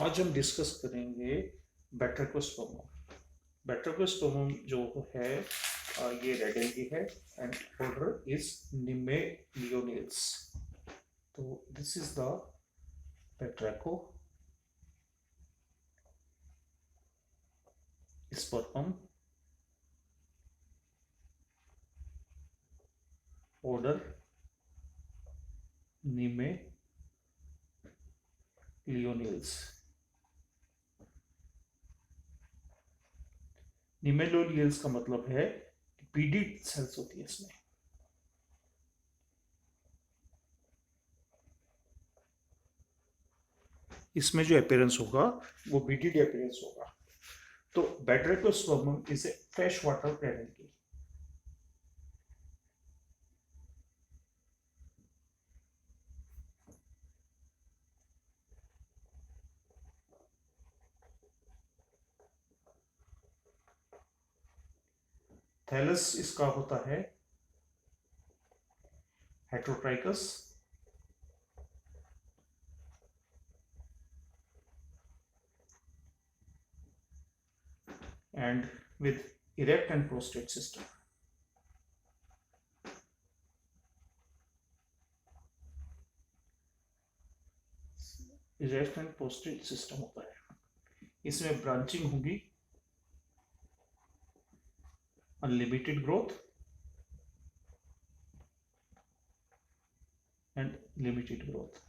आज हम डिस्कस करेंगे बैट्रिकोस्पर्मम। बैट्रिकोस्पर्मम जो है ये रेड एल्गी है एंड ऑर्डर इज निमेलियोनिड्स। तो दिस इज द बैट्रिकोस्पर्मम, ऑर्डर निमेलियोनिड्स। निमेलियोनिड्स का मतलब है कि पीडी सेल्स होती है इसमें। इसमें जो अपीयरेंस होगा वो बीटीडी अपीयरेंस होगा। तो batrachospermum is a fresh water red algae. Thallus इसका होता है heterotrichous and with erect and prostrate system. Erect and prostrate system होता है। इसमें ब्रांचिंग होगी, unlimited growth and limited growth.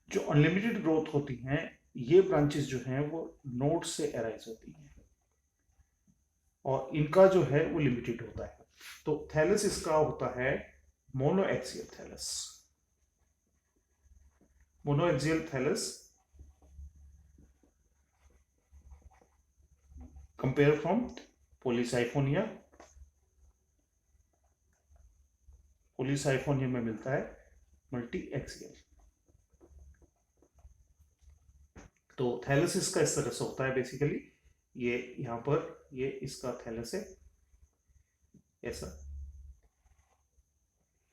जो अनलिमिटेड ग्रोथ होती हैं ये ब्रांचेस जो हैं वो नोड से अराइज होती हैं और इनका जो है वो लिमिटेड होता है। तो थैलस इसका होता है monoaxial thallus. Monoaxial thallus compare from polysiphonia. Polysiphonia में मिलता है मल्टी एक्सियल। तो थैलस इसका इस तरह से होता है बेसिकली। ये यहां पर ये इसका थैलस है ऐसा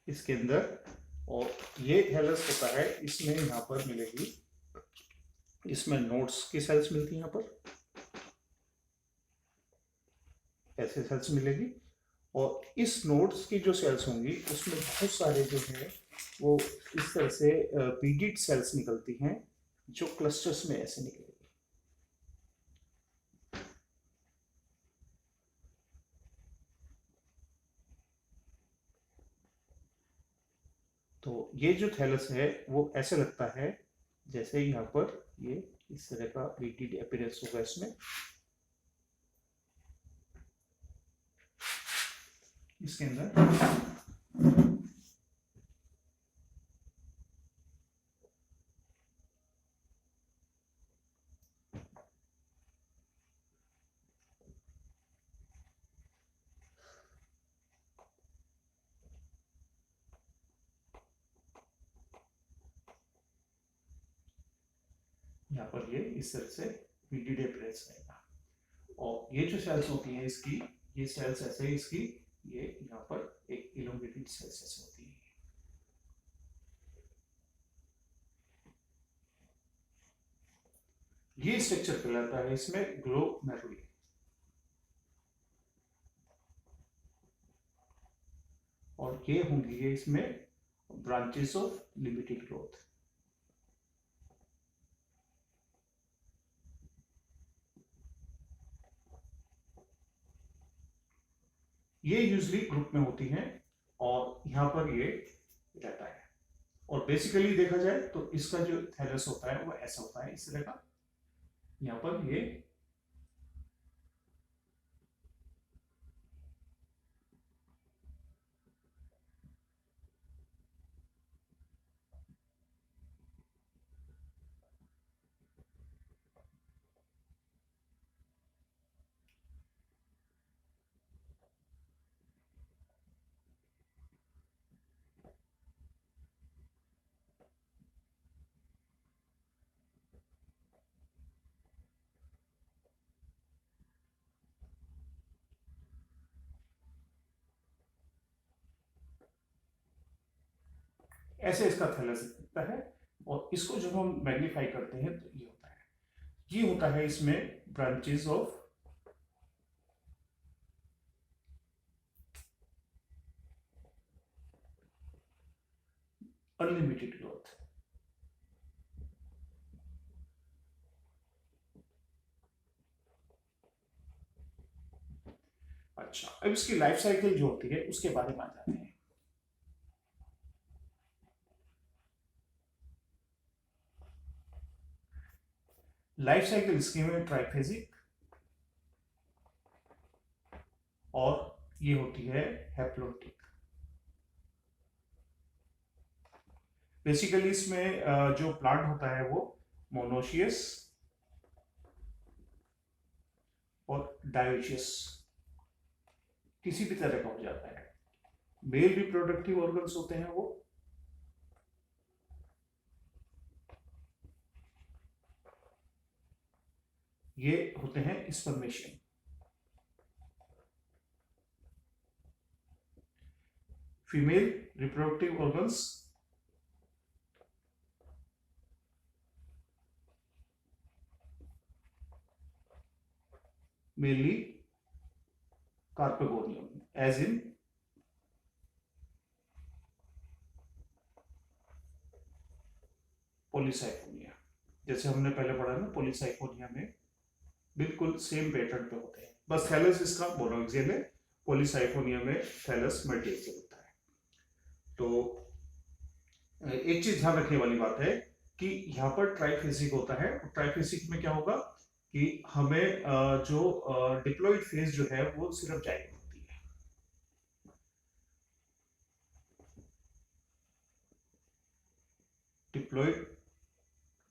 इसके अंदर, और ये थैलस होता है इसमें यहां पर मिलेगी, इसमें नोड्स की सेल्स मिलती हैं यहां पर ऐसे सेल्स मिलेगी, और इस नोड्स की जो सेल्स होंगी उसमें बहुत सारे जो है वो इस तरह से पीडिड सेल्स निकलती हैं जो क्लस्टर्स में ऐसे निकलेगी। तो ये जो थैलस है वो ऐसे लगता है जैसे यहाँ पर ये इस तरह का बीटीडी अपीयरेंस होगा इसमें। इसके अंदर यहाँ पर ये इस तरह से बीटीडी अपीयरेंस रहेगा, और ये जो सेल्स होती हैं इसकी, ये सेल्स ऐसे इसकी, ये यहाँ पर एक इलोंगेटेड सेल्स ऐसे होती है। ये स्ट्रक्चर कहलाता है इसमें ग्लोमेरुली। और ये होंगी ये इसमें ब्रांचेस ऑफ लिमिटेड ग्रोथ। ये यूजली ग्रुप में होती हैं और यहां पर ये रहता है। और बेसिकली देखा जाए तो इसका जो थैलस होता है वो ऐसा होता है इस तरह का, यहाँ पर ये ऐसे इसका थैलस दिखता है। और इसको जब हम मैग्नीफाई करते हैं तो ये होता है, ये होता है इसमें ब्रांचेस ऑफ अनलिमिटेड ग्रोथ। अच्छा, अब इसकी लाइफ साइकिल जो होती है उसके बारे में आ जाते हैं। लाइफ साइकिल इसकी में ट्राइफेजिक और ये होती है हैप्लोटिक। बेसिकली इसमें जो प्लांट होता है वो मोनोशियस और डायोशियस किसी भी तरह का हो जाता है। मेल रिप्रोडक्टिव ऑर्गन्स होते हैं वो ये होते हैं spermatium. Female reproductive organs mainly carpogonium, as in polysiphonia. जैसे हमने पहले पढ़ा ना, पॉलीसाइफोनिया में बिल्कुल सेम पैटर्न पे होते हैं, बस थैलस इसका मोनोएक्सियल है, पॉलीसाइफोनिया में थैलस मल्टीएक्सियल होता है। तो एक चीज ध्यान रखने वाली बात है कि यहाँ पर ट्राइफेसिक होता है। ट्राइफेसिक में क्या होगा कि हमें जो डिप्लॉइड फेज जो है वो सिर्फ जाइगोट होती है। डिप्लॉइड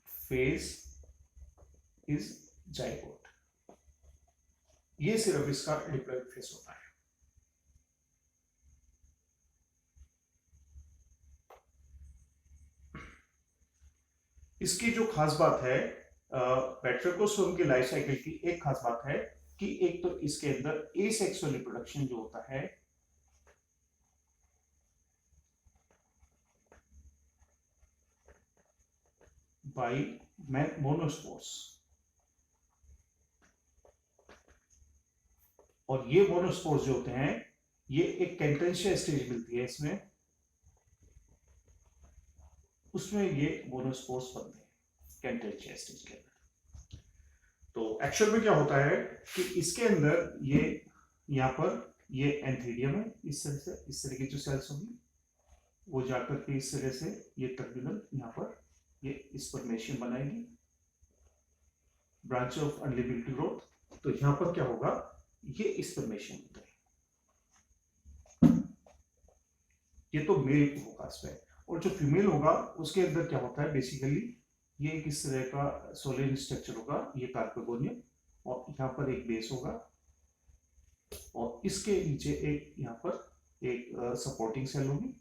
फेज इज जाइगोट, ये सिर्फ इसका डिप्लॉइड फेज होता है। इसकी जो खास बात है पैट्रिकोसोम की लाइफ साइकिल की, एक खास बात है कि एक तो इसके अंदर एसेक्सुअल रिप्रोडक्शन जो होता है बाय मोनोस्पोर्स, और ये मोनोस्पोर्स जो होते हैं ये एक कैंटेंशिया स्टेज मिलती है इसमें, उसमें ये मोनोस्पोर्स बनते हैं कैंटेंशिया स्टेज के अंदर। तो एक्चुअल में क्या होता है कि इसके अंदर ये यहाँ पर ये एंथीडियम है, इस तरह की जो सेल्स होगी वो जाकर के इस तरह से ये टर्मिनल यहाँ पर ये स्पर्मेशियम बनाएगी, ब्रांच ऑफ अनलिमिटेड ग्रोथ। तो यहाँ पर क्या होगा, ये स्पर्मेशियम होता है, ये तो मेल होगा इसमें। और जो फीमेल होगा उसके अंदर क्या होता है, बेसिकली ये एक इस तरह का सोलिन स्ट्रक्चर होगा, ये कार्पेगोनियम, और यहाँ पर एक बेस होगा और इसके नीचे एक यहाँ पर एक सपोर्टिंग सेल होगी,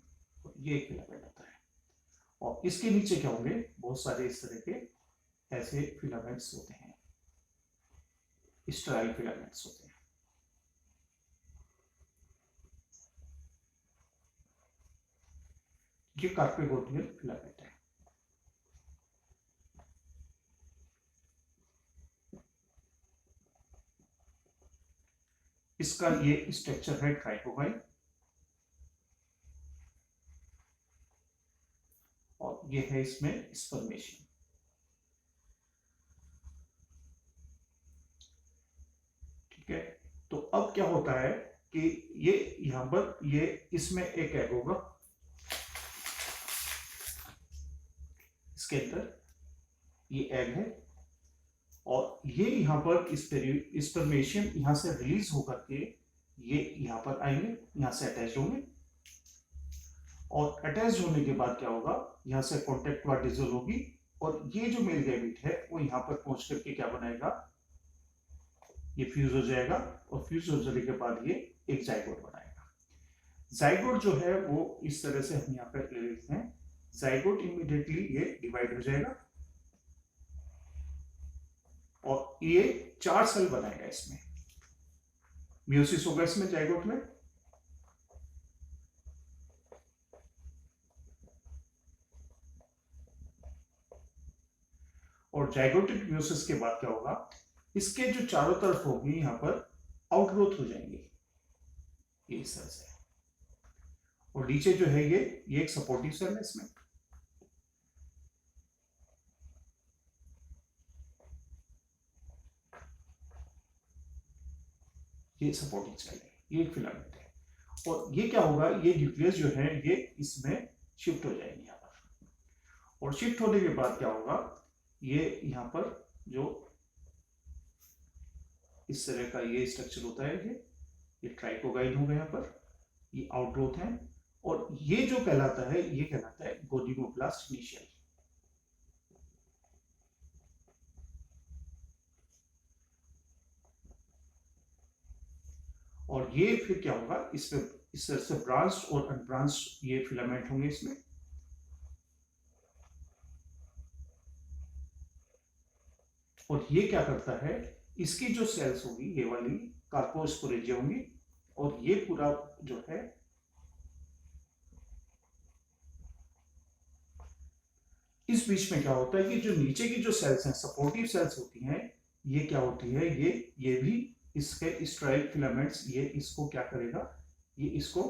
ये एक फिलामेंट होता है। और इसके नीचे क्या होंगे, बहुत सारे इस तरह के ऐसे फिलामेंट्स होते हैं, स्टेराइल फिलामेंट्स होते हैं। ये कार्पेगोनियल फिलामेंट है। इसका ये स्ट्रक्चर है ट्राइकोगाइल, और ये है इसमें स्पर्मेशियम। ठीक है, तो अब क्या होता है कि ये यहां पर ये इसमें एक एग होगा, इसके अंदर ये एग है, और ये यहां पर स्पर्मेशियम यहां से रिलीज होकर के ये यहां पर आएंगे, यहां से अटैच होंगे, और अटैच होने के बाद क्या होगा, यहां से कॉन्टेक्ट वाट डिसॉल्व होगी, और ये जो मेल गैमेट है वो यहां पर पहुंच करके क्या बनाएगा, ये फ्यूज हो जाएगा, और फ्यूज हो जाने के बाद ये एक जाइगोट बनाएगा। जाइगोट जो है वो इस तरह से हम यहाँ पर ले लेते हैं, जाइगोट इमीडिएटली ये डिवाइड हो जाएगा और ये 4 सेल बनाएगा, इसमें मियोसिस होगा इसमें जाइगोट में, और जाइगोटिक म्यूसिस के बाद क्या होगा, इसके जो चारों तरफ होगी यहाँ पर आउटग्रोथ हो जाएंगे ये इस तरह से, और नीचे जो है ये एक सपोर्टिव सेल है इसमें। ये सपोर्टिंग सेल है, ये एक फिलामेंट है, और ये क्या होगा, ये न्यूक्लियस जो है ये इसमें शिफ्ट हो जाएंगे यहाँ पर, और शिफ्ट होने के बाद क्या होगा, ये यहाँ पर जो इस तरह का ये स्ट्रक्चर होता है, ये ट्राइकोगाइल होगा यहाँ पर, ये आउटग्रोथ है, और ये जो कहलाता है ये कहलाता है गोनिडोब्लास्ट इनिशियल। और ये फिर क्या होगा, इसमें इस तरह से ब्रांच और अनब्रांच ये फिलामेंट होंगे इसमें, और ये क्या करता है, इसकी जो सेल्स होगी ये वाली कार्पोस्पोरेंजिया होंगी, और ये पूरा जो है इस बीच में क्या होता है कि जो नीचे की जो सेल्स हैं, सपोर्टिव सेल्स होती हैं, ये क्या होती है, ये भी इसके स्ट्राइल फिलामेंट्स ये इसको क्या करेगा, ये इसको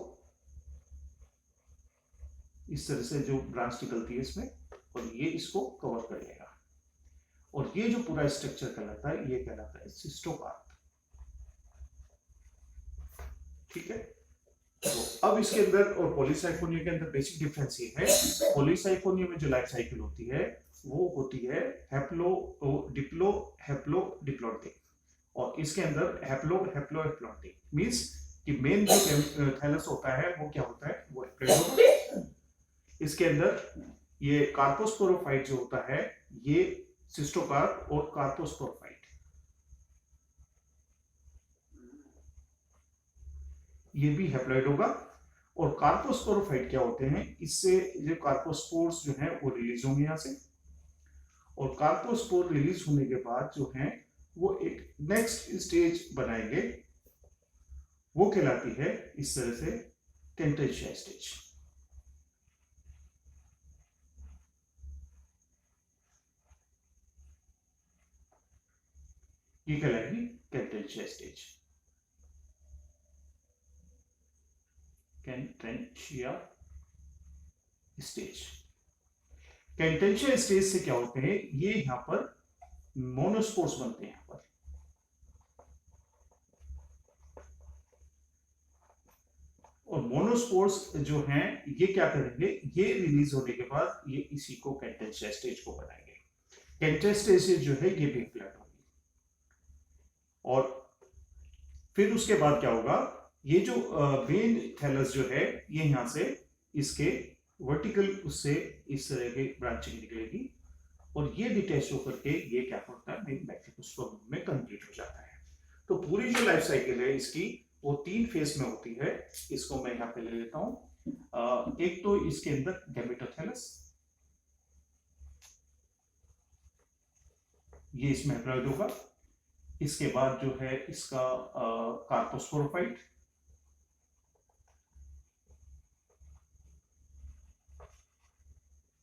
इस तरह से जो ब्रांच निकलती है इसमें, और ये इसको कवर कर लेगा, और ये जो पूरा स्ट्रक्चर कहलाता है ये कहलाता है सिस्टोकार्प। ठीक है, तो अब इसके अंदर और पॉलीसाइफोनिया के अंदर बेसिक डिफरेंस ये है, पॉलीसाइफोनिया में जो लाइफ साइकिल होती है वो होती है डिप्लोडिप्लोडिप्लोडिक, और इसके अंदर हैप्लोडिप्लोडिक मींस कि मेन जो थैलस होता है वो क्या होता है, वो हैप्लोइड। इसके अंदर ये कार्पोस्पोरोफाइट जो होता है ये सिस्टोकार्प और कार्पोस्पोरोफाइट, ये भी हैप्लॉइड होगा। और कार्पोस्पोरोफाइट क्या होते हैं, इससे जो कार्पोस्पोर्स जो हैं वो रिलीज होंगे यहाँ से, और कार्पोस्पोर रिलीज होने के बाद जो है वो एक नेक्स्ट स्टेज बनाएंगे, वो कहलाती है इस तरह से कैंटेशिया स्टेज। ये कहलाएगी कैंटेशिया स्टेज, कैंटेशिया स्टेज। कैंटेशिया स्टेज से क्या होते हैं, ये यहां पर मोनोस्पोर्स बनते हैं यहाँ पर, और मोनोस्पोर्स जो हैं ये क्या करेंगे, ये रिलीज होने के बाद ये इसी को कैंटेशिया स्टेज को बनाएंगे। कैंटेशिया स्टेज जो है ये भी फ्लैट होगी, और फिर उसके बाद क्या होगा, ये जो मेन थैलस जो है ये यहां से इसके वर्टिकल उससे इस तरह की ब्रांचिंग निकलेगी, और ये डिटैच होकर के ये क्या होता है, मेन मैक्रोस्पोर में कंप्लीट हो जाता है। तो पूरी जो लाइफ साइकिल है इसकी वो 3 फेज में होती है, इसको मैं यहाँ पे ले लेता हूं। एक तो इसके अंदर गैमेटोथैलस, ये इसमें हैप्लॉइड होगा, इसके बाद जो है इसका कार्पोस्पोरोफाइट,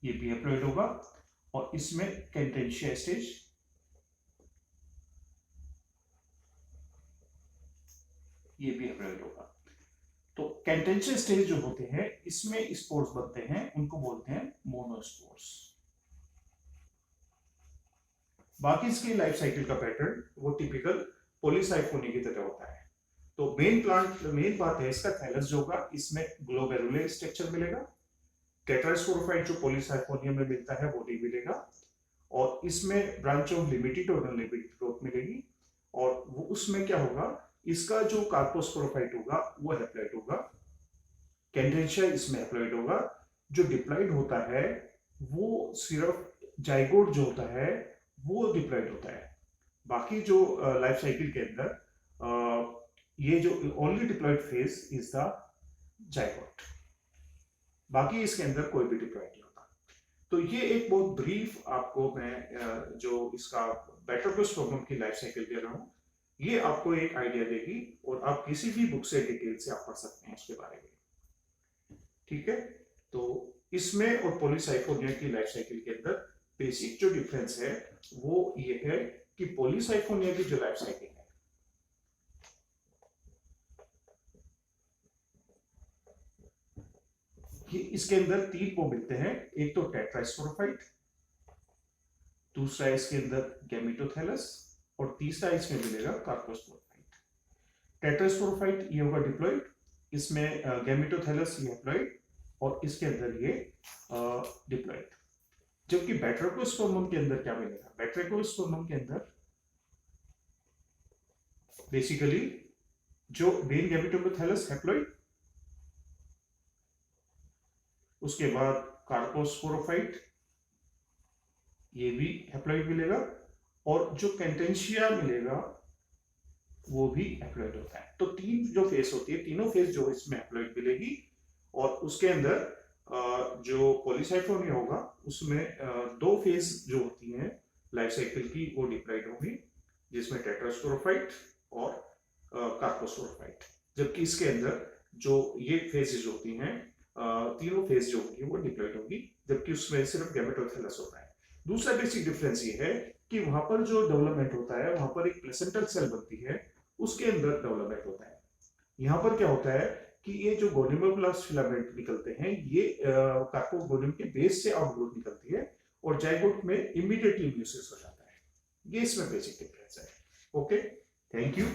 ये भी हैप्लॉइड होगा, और इसमें कैंटेशिया स्टेज, ये भी हैप्लॉइड होगा। तो कैंटेशिया स्टेज जो होते हैं इसमें स्पोर्स बनते हैं, उनको बोलते हैं मोनोस्पोर्स। बाकी इसकी लाइफ साइकिल का पैटर्न वो टिपिकल पॉलीसाइफोनिया की तरह होता है। तो मेन बात है इसका थैलस जो होगा इसमें ग्लोमेरुलर स्ट्रक्चर मिलेगा, टेट्रास्पोरोफाइट जो पॉलीसाइफोनिया में मिलता है वो नहीं मिलेगा, और इसमें ब्रांच ऑफ लिमिटेड और अनलिमिटेड ग्रोथ मिलेगी, और वो उसमें क्या होगा, इसका जो कार्पोस्पोरोफाइट होगा वो हैप्लॉइड होगा, कैंटेशिया इसमें हैप्लॉइड होगा, जो डिप्लॉइड होता है वो सिर्फ जाइगोट जो होता है वो डिप्लॉइड होता है। बाकी जो लाइफ साइकिल के अंदर ये जो only diploid phase is the zygote, बाकी इसके अंदर कोई भी डिप्लॉइड नहीं होता। तो ये एक बहुत ब्रीफ आपको मैं जो इसका बैटरक्यूस प्रॉब्लम की लाइफ साइकिल दे रहा हूँ, ये आपको एक आइडिया देगी, और आप किसी भी बुक से डिटेल से आप पढ़ सकते हैं इसके बारे में। ठीक है, तो इसमें और पॉलीसाइफोनिया की लाइफ साइकिल के अंदर बेसिक जो डिफरेंस है वो ये है कि पॉलीसाइफोनिया की जो लाइफ साइकिल है कि इसके अंदर 3 वो मिलते हैं, एक तो टेट्रास्पोरोफाइट, दूसरा इसके अंदर गैमेटोथैलस और तीसरा इसमें मिलेगा कार्पोस्पोरोफाइट। टेट्रास्पोरोफाइट ये होगा डिप्लॉइड, इसमें गैमेटोथैलस ये हैप्लॉइड और इसके अंदर ये डिप्लॉइड। जबकि बैट्रिकोस्पर्मम के अंदर क्या मिलेगा, बैट्रिकोस्पर्मम के अंदर बेसिकली जो मेन गैमेटोथैलस हैप्लॉइड, उसके बाद कार्पोस्पोरोफाइट ये भी हैप्लॉइड मिलेगा और जो कैंटेंशिया मिलेगा वो भी हैप्लॉइड होता है। तो 3 जो फेस होती है, तीनों फेस जो इसमें हैप्लॉइड मिलेगी और उसके अंदर जो पॉलीसाइफोनिया होगा उसमें 2 फेज जो होती हैं लाइफ साइकिल की वो डिप्लॉइड होंगी, जिसमें टेट्रास्पोरोफाइट और कार्पोस्पोरोफाइट। जबकि इसके अंदर जो ये फेजेज होती हैं तीनों फेज जो होंगी वो डिप्लॉइड होगी, जबकि उसमें सिर्फ गैमेटोथैलस होता है। दूसरा बेसिक डिफरेंस ये है कि वहां पर जो डेवलपमेंट होता है वहां पर एक प्लेसेंटल सेल बनती है, उसके अंदर डेवलपमेंट होता है। यहाँ पर क्या होता है कि ये जो गोनिमोब्लास्ट फिलामेंट निकलते हैं ये कार्पोगोनियम के बेस से आउटग्रोथ निकलती है और जाइगोट में इमीडिएटली म्यूसिस हो जाता है। ये इसमें बेसिक डिफरेंस है। Okay, thank you.